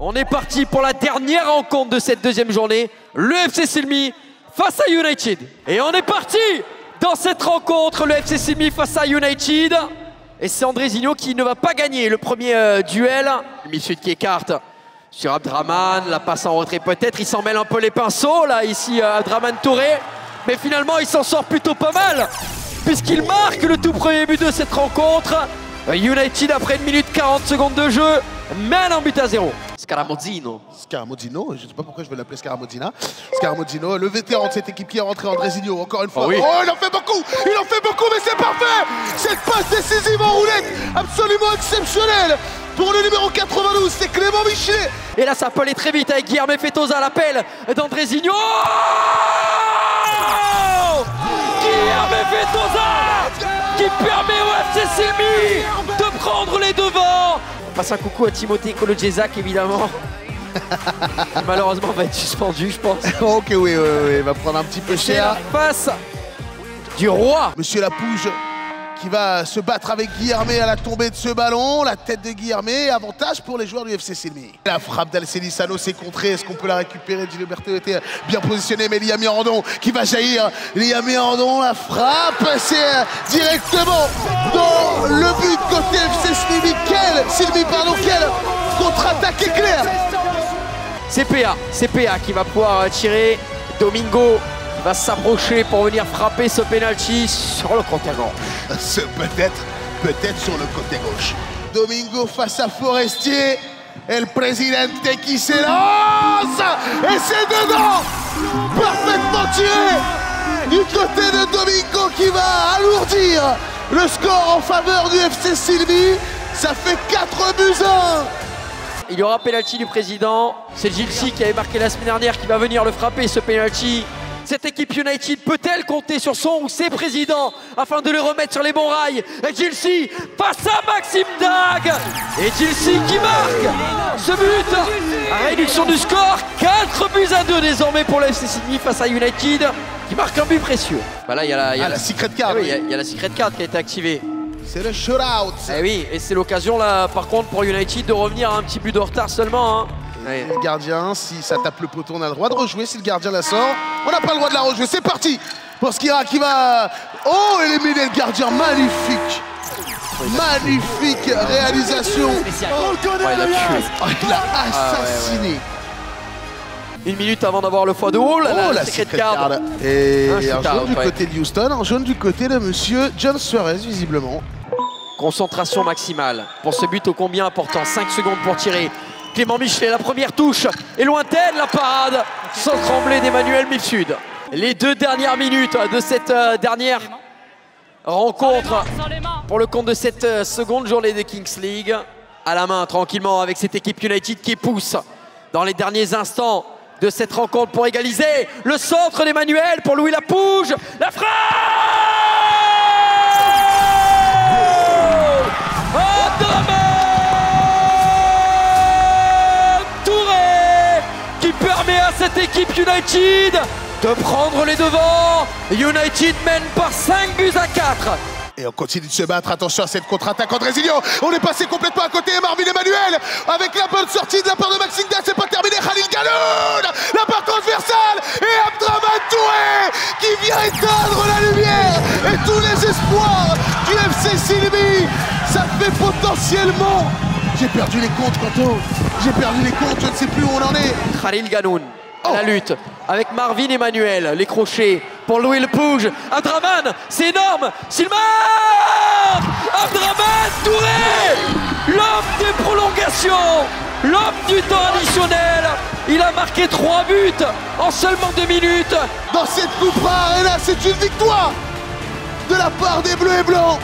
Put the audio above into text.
On est parti pour la dernière rencontre de cette deuxième journée. Le FC Silmi face à United. Et on est parti dans cette rencontre, le FC Silmi face à United. Et c'est Andrezinho qui ne va pas gagner le premier duel. Mifsud qui écarte sur Abdraman, la passe en retrait peut-être. Il s'en mêle un peu les pinceaux, là, ici, Abdraman Touré. Mais finalement, il s'en sort plutôt pas mal, puisqu'il marque le tout premier but de cette rencontre. United, après 1 minute 40 secondes de jeu, mène un but à 0. Scaramozzino. Scaramozzino, je ne sais pas pourquoi je veux l'appeler Scaramozzina. Scaramozzino, le vétéran de cette équipe qui est rentré, Andrezinho, encore une fois. Oh, oui. Oh, il en fait beaucoup, mais c'est parfait. Cette passe décisive en roulette, absolument exceptionnelle. Pour le numéro 92, c'est Clément Michelet. Et là, ça peut aller très vite avec Guilherme Fetosa à l'appel d'Andrezinho. Guilherme Fetosa qui permet au FC Silmi de prendre les devants. On passe un coucou à Timothée Kolodziejczak, évidemment. Malheureusement, va être suspendu, je pense. Ok, oui, il va prendre un petit peu C'est cher. la passe du roi. Monsieur Lapouge qui va se battre avec Guilherme à la tombée de ce ballon. La tête de Guilherme, avantage pour les joueurs du FC Silmi. La frappe d'Alcelisano s'est contrée. Est-ce qu'on peut la récupérer? Gilberto était bien positionné, mais Liam Mirandon qui va jaillir. Liam Mirandon, la frappe, c'est directement dans le but côté FC Silmi. Quelle contre-attaque éclair. C'est PA qui va pouvoir tirer. Domingo va s'approcher pour venir frapper ce penalty sur le côté gauche. Peut-être sur le côté gauche. Domingo face à Forestier. El Presidente qui s'élance. Et c'est dedans. Parfaitement tiré du côté de Domingo qui va alourdir le score en faveur du FC Silmi. Ça fait 4 buts 1. Il y aura penalty du président. C'est Gilsi qui avait marqué la semaine dernière qui va venir le frapper, ce penalty. Cette équipe United peut-elle compter sur son ou ses présidents afin de le remettre sur les bons rails? Et Gilsi face à Maxime Dag. Et Gilsi qui marque ce but. Réduction du score, 4 buts à 2 désormais pour le FC Silmi face à United qui marque un but précieux. Bah là, il y a la secret card. Oui, il y a la secret card qui a été activée. C'est le shootout. Eh oui, et c'est l'occasion là, par contre, pour United de revenir à un petit but de retard seulement. Hein. Ouais. Le gardien, si ça tape le poteau, on a le droit de rejouer. Si le gardien la sort, on n'a pas le droit de la rejouer. C'est parti pour Skira qui va... Oh, éliminer le gardien, magnifique. Magnifique réalisation. Oh, il a tué. Oh, il l'a assassiné. 1 minute avant d'avoir le x2. Oh, la secret card. Et un jaune du côté de Houston, un jaune du côté de monsieur John Suarez, visiblement. Concentration maximale pour ce but ô combien important. 5 secondes pour tirer. Clément Michelet, la première touche est lointaine, la parade sans trembler d'Emmanuel Mifsud. Les 2 dernières minutes de cette dernière rencontre pour le compte de cette seconde journée de Kings League. À la main tranquillement avec cette équipe United qui pousse dans les derniers instants de cette rencontre pour égaliser. Le centre d'Emmanuel pour Louis Lapouge. La frappe qui permet à cette équipe United de prendre les devants. United mène par 5 buts à 4. Et on continue de se battre, attention à cette contre-attaque Andrezinho. On est passé complètement à côté, Marvin Emmanuel avec la bonne sortie de la part de Maxime Dag, c'est pas terminé, Khalil Ganoun, la part transversale et Abdraman Touré qui vient éteindre la lumière et tous les espoirs du FC Silmi. Ça fait potentiellement... J'ai perdu les comptes, Quentin. J'ai perdu les comptes, je ne sais plus où on en est. Khalil Ganoun à la lutte avec Marvin Emmanuel. Les crochets pour Louis Lapouge. Abdraman, c'est énorme. S'il marque, Abdraman Touré, l'homme des prolongations, l'homme du temps additionnel. Il a marqué 3 buts en seulement 2 minutes. Dans cette coupe rare, et là, c'est une victoire de la part des Bleus et Blancs.